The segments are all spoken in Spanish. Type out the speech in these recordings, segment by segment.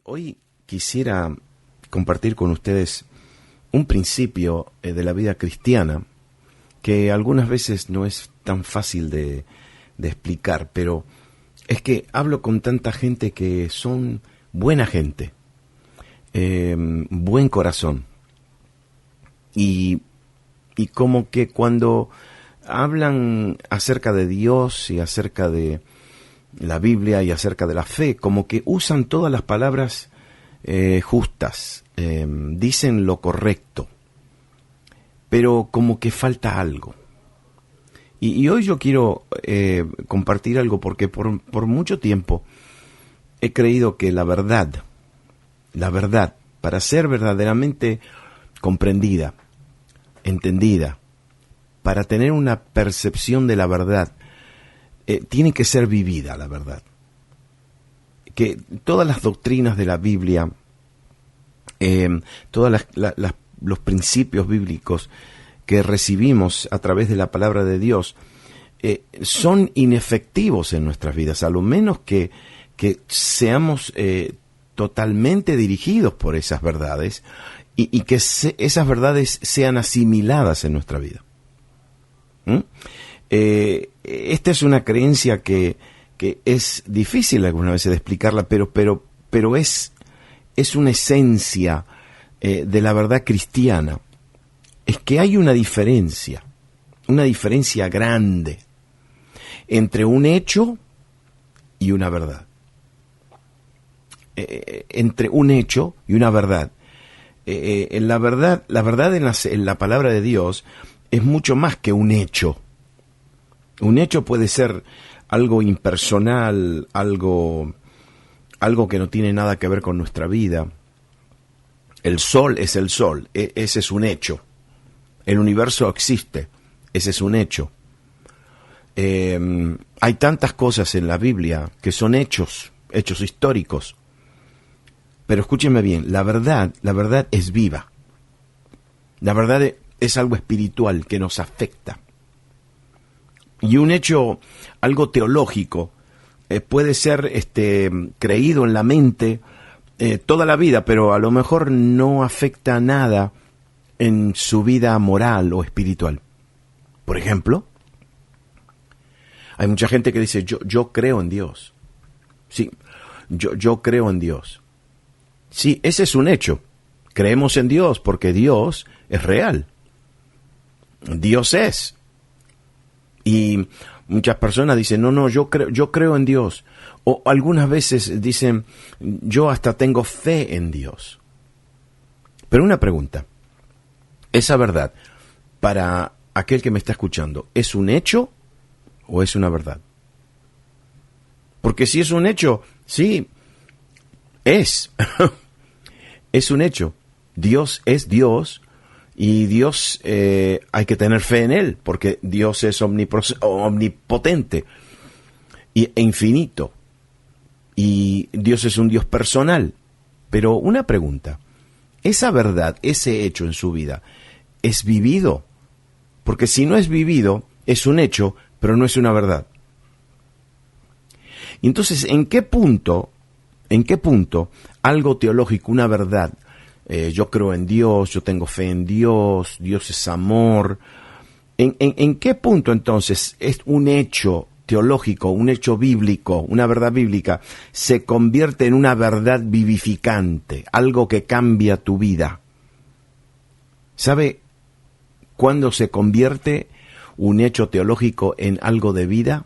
Hoy quisiera compartir con ustedes un principio de la vida cristiana que algunas veces no es tan fácil de explicar, pero es que hablo con tanta gente que son buena gente, buen corazón, y como que cuando hablan acerca de Dios y acerca de la Biblia y acerca de la fe, como que usan todas las palabras justas, dicen lo correcto, pero como que falta algo. Y hoy yo quiero compartir algo porque por mucho tiempo he creído que la verdad, para ser verdaderamente comprendida, entendida, para tener una percepción de la verdad, tiene que ser vivida la verdad. Que todas las doctrinas de la Biblia, todos los principios bíblicos que recibimos a través de la palabra de Dios, son inefectivos en nuestras vidas, a lo menos que seamos totalmente dirigidos por esas verdades y que esas verdades sean asimiladas en nuestra vida. Esta es una creencia que es difícil algunas veces de explicarla, pero es una esencia de la verdad cristiana. Es que hay una diferencia grande entre un hecho y una verdad. Entre un hecho y una verdad. La verdad en la palabra de Dios es mucho más que un hecho. Un hecho puede ser algo impersonal, algo que no tiene nada que ver con nuestra vida. El sol es el sol, ese es un hecho. El universo existe, ese es un hecho. Hay tantas cosas en la Biblia que son hechos históricos. Pero escúchenme bien, la verdad es viva. La verdad es algo espiritual que nos afecta. Y un hecho, algo teológico, puede ser creído en la mente toda la vida, pero a lo mejor no afecta nada en su vida moral o espiritual. Por ejemplo, hay mucha gente que dice, yo creo en Dios. Sí, yo creo en Dios. Sí, ese es un hecho. Creemos en Dios porque Dios es real. Dios es. Y muchas personas dicen, no, yo creo en Dios. O algunas veces dicen, yo hasta tengo fe en Dios. Pero una pregunta, ¿esa verdad, para aquel que me está escuchando, es un hecho o es una verdad? Porque si es un hecho, sí, es un hecho. Dios es Dios. Y Dios, hay que tener fe en Él, porque Dios es omnipotente e infinito. Y Dios es un Dios personal. Pero una pregunta, ¿esa verdad, ese hecho en su vida, es vivido? Porque si no es vivido, es un hecho, pero no es una verdad. Y entonces, ¿en qué punto algo teológico, una verdad, yo creo en Dios, yo tengo fe en Dios, Dios es amor? ¿En qué punto entonces es un hecho teológico, un hecho bíblico, una verdad bíblica, se convierte en una verdad vivificante, algo que cambia tu vida? ¿Sabe cuándo se convierte un hecho teológico en algo de vida?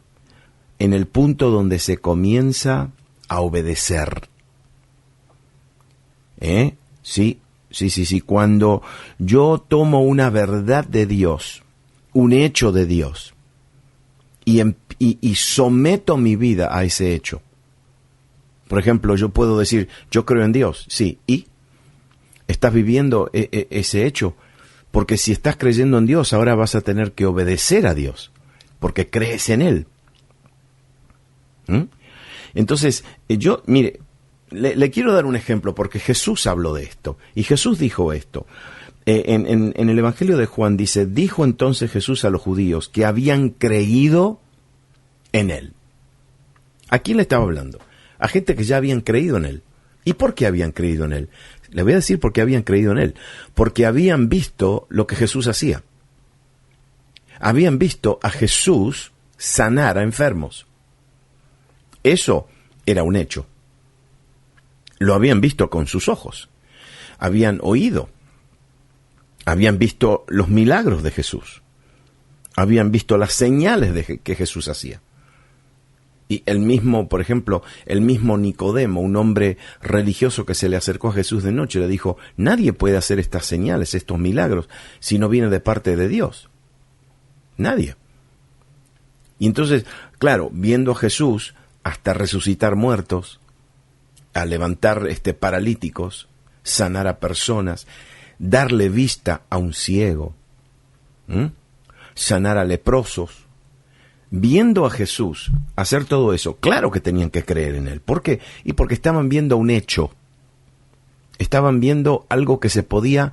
En el punto donde se comienza a obedecer. Sí. Cuando yo tomo una verdad de Dios, un hecho de Dios, y someto mi vida a ese hecho. Por ejemplo, yo puedo decir, yo creo en Dios, sí, ¿y? ¿Estás viviendo ese hecho? Porque si estás creyendo en Dios, ahora vas a tener que obedecer a Dios, porque crees en Él. Entonces, mire, le quiero dar un ejemplo, porque Jesús habló de esto, y Jesús dijo esto. En el Evangelio de Juan dice, dijo entonces Jesús a los judíos que habían creído en Él. ¿A quién le estaba hablando? A gente que ya habían creído en Él, ¿Y por qué habían creído en él? Le voy a decir por qué habían creído en él. Porque habían visto lo que Jesús hacía. Habían visto a Jesús sanar a enfermos. Eso era un hecho. Lo habían visto con sus ojos. Habían oído. Habían visto los milagros de Jesús. Habían visto las señales que Jesús hacía. Y el mismo, por ejemplo, el mismo Nicodemo, un hombre religioso que se le acercó a Jesús de noche, le dijo, nadie puede hacer estas señales, estos milagros, si no viene de parte de Dios. Nadie. Y entonces, claro, viendo a Jesús hasta resucitar muertos, a levantar paralíticos, sanar a personas, darle vista a un ciego, sanar a leprosos, viendo a Jesús hacer todo eso, claro que tenían que creer en él. ¿Por qué? Y porque estaban viendo un hecho. Estaban viendo algo que se podía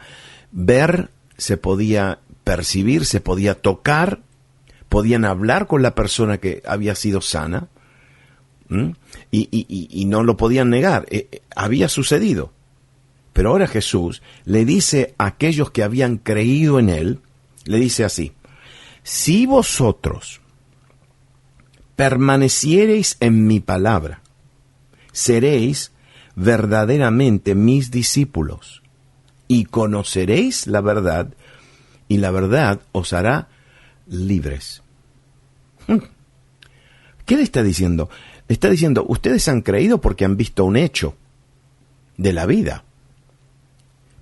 ver, se podía percibir, se podía tocar, podían hablar con la persona que había sido sana, y no lo podían negar. Había sucedido. Pero ahora Jesús le dice a aquellos que habían creído en él, le dice así, si vosotros permaneciereis en mi palabra, seréis verdaderamente mis discípulos y conoceréis la verdad y la verdad os hará libres. ¿Qué le está diciendo? Le está diciendo, ustedes han creído porque han visto un hecho de la vida.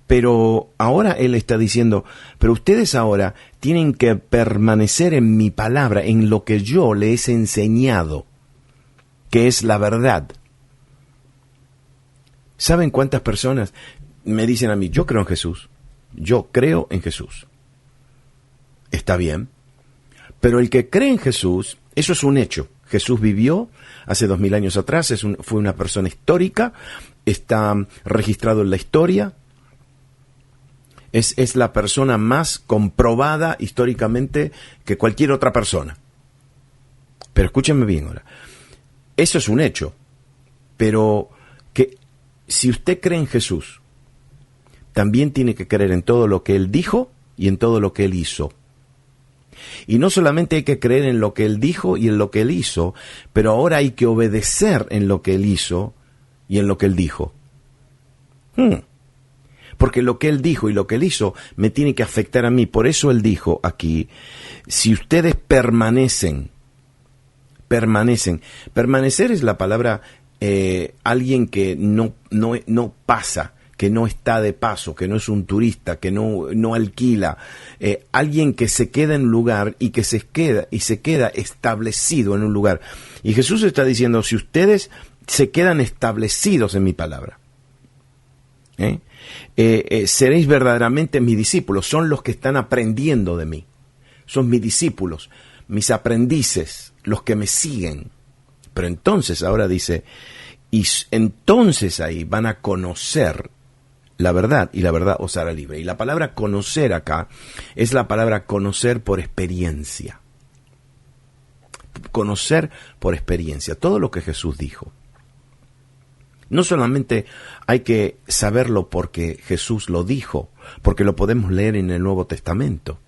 Pero ahora él está diciendo, pero ustedes ahora tienen que permanecer en mi palabra, en lo que yo les he enseñado, que es la verdad. ¿Saben cuántas personas me dicen a mí, yo creo en Jesús? Yo creo en Jesús. Está bien. Pero el que cree en Jesús, eso es un hecho. Jesús vivió hace 2000 años atrás, fue una persona histórica, está registrado en la historia. Es la persona más comprobada históricamente que cualquier otra persona. Pero escúchenme bien ahora. Eso es un hecho. Pero que si usted cree en Jesús, también tiene que creer en todo lo que Él dijo y en todo lo que Él hizo. Y no solamente hay que creer en lo que Él dijo y en lo que Él hizo, pero ahora hay que obedecer en lo que Él hizo y en lo que Él dijo. Porque lo que Él dijo y lo que Él hizo me tiene que afectar a mí. Por eso Él dijo aquí, si ustedes permanecen. Permanecer es la palabra alguien que no pasa, que no está de paso, que no es un turista, que no alquila. Alguien que se queda en un lugar y que se queda establecido en un lugar. Y Jesús está diciendo, si ustedes se quedan establecidos en mi palabra, seréis verdaderamente mis discípulos. Son los que están aprendiendo de mí. Son mis discípulos, mis aprendices, los que me siguen. Pero entonces ahora dice, y entonces ahí van a conocer la verdad, y la verdad os hará libre. Y la palabra conocer acá es la palabra conocer por experiencia. Conocer por experiencia. Todo lo que Jesús dijo. No solamente hay que saberlo porque Jesús lo dijo, porque lo podemos leer en el Nuevo Testamento,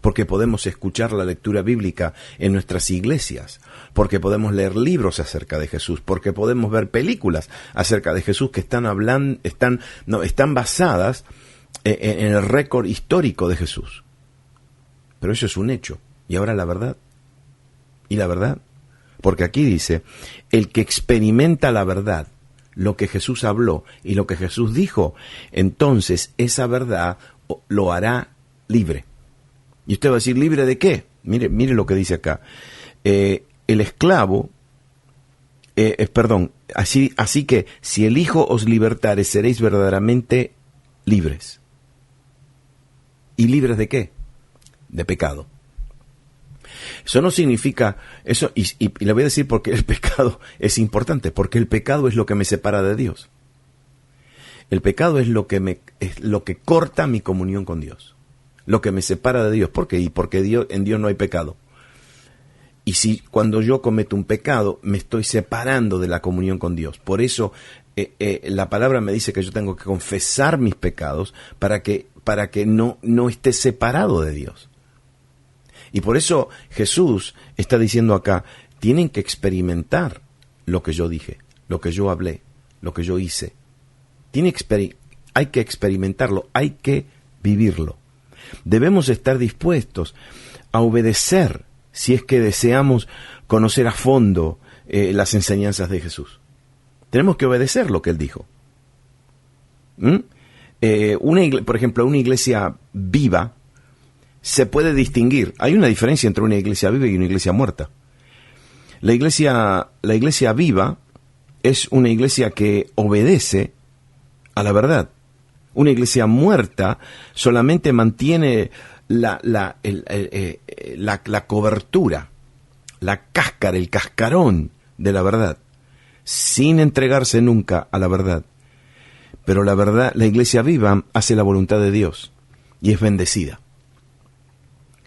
porque podemos escuchar la lectura bíblica en nuestras iglesias, porque podemos leer libros acerca de Jesús, porque podemos ver películas acerca de Jesús que están basadas en el récord histórico de Jesús. Pero eso es un hecho. Y ahora la verdad. Y la verdad, porque aquí dice, el que experimenta la verdad, lo que Jesús habló y lo que Jesús dijo, entonces esa verdad lo hará libre. Y usted va a decir, ¿libre de qué? Mire lo que dice acá. El esclavo, así que si el Hijo os libertare, seréis verdaderamente libres. ¿Y libres de qué? De pecado. Eso no significa, eso, y le voy a decir por qué el pecado es importante, porque el pecado es lo que me separa de Dios. El pecado es lo que corta mi comunión con Dios, lo que me separa de Dios. ¿Por qué? Y porque en Dios no hay pecado. Y si cuando yo cometo un pecado, me estoy separando de la comunión con Dios. Por eso la palabra me dice que yo tengo que confesar mis pecados para que no esté separado de Dios. Y por eso Jesús está diciendo acá, tienen que experimentar lo que yo dije, lo que yo hablé, lo que yo hice. Hay que experimentarlo, hay que vivirlo. Debemos estar dispuestos a obedecer si es que deseamos conocer a fondo las enseñanzas de Jesús. Tenemos que obedecer lo que Él dijo. Por ejemplo, una iglesia viva se puede distinguir. Hay una diferencia entre una iglesia viva y una iglesia muerta. La iglesia viva es una iglesia que obedece a la verdad. Una iglesia muerta solamente mantiene la cobertura, la cáscara, el cascarón de la verdad, sin entregarse nunca a la verdad. Pero la verdad, la iglesia viva hace la voluntad de Dios y es bendecida.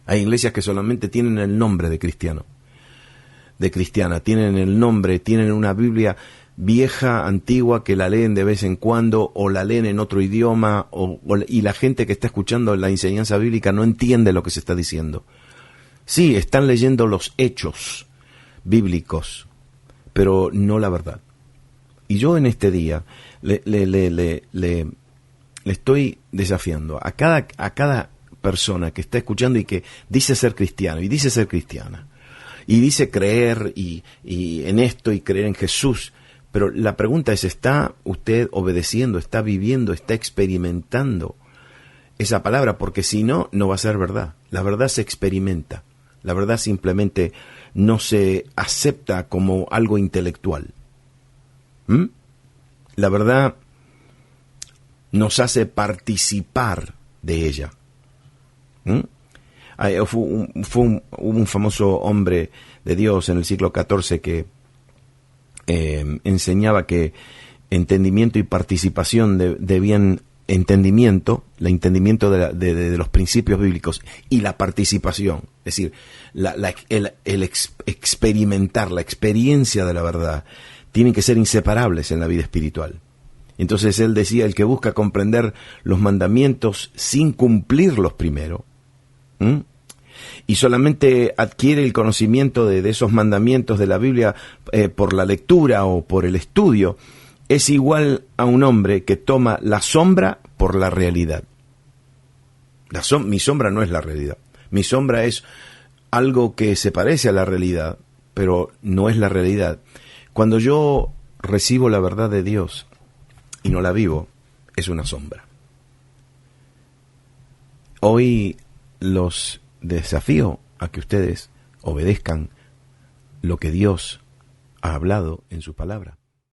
Hay iglesias que solamente tienen el nombre de cristiano, de cristiana, tienen el nombre, tienen una Biblia vieja, antigua, que la leen de vez en cuando o la leen en otro idioma y la gente que está escuchando la enseñanza bíblica no entiende lo que se está diciendo. Sí, están leyendo los hechos bíblicos, pero no la verdad. Y yo en este día le estoy desafiando a cada persona que está escuchando y que dice ser cristiano y dice ser cristiana y dice creer y en esto y creer en Jesús. Pero la pregunta es, ¿está usted obedeciendo, está viviendo, está experimentando esa palabra? Porque si no, no va a ser verdad. La verdad se experimenta. La verdad simplemente no se acepta como algo intelectual. La verdad nos hace participar de ella. Hubo un famoso hombre de Dios en el siglo XIV que enseñaba que entendimiento y participación debían entendimiento de los principios bíblicos y la participación, es decir, el experimentar, la experiencia de la verdad, tienen que ser inseparables en la vida espiritual. Entonces él decía, el que busca comprender los mandamientos sin cumplirlos primero, y solamente adquiere el conocimiento de esos mandamientos de la Biblia por la lectura o por el estudio, es igual a un hombre que toma la sombra por la realidad. Mi sombra no es la realidad. Mi sombra es algo que se parece a la realidad, pero no es la realidad. Cuando yo recibo la verdad de Dios y no la vivo, es una sombra. Hoy los desafío a que ustedes obedezcan lo que Dios ha hablado en su palabra.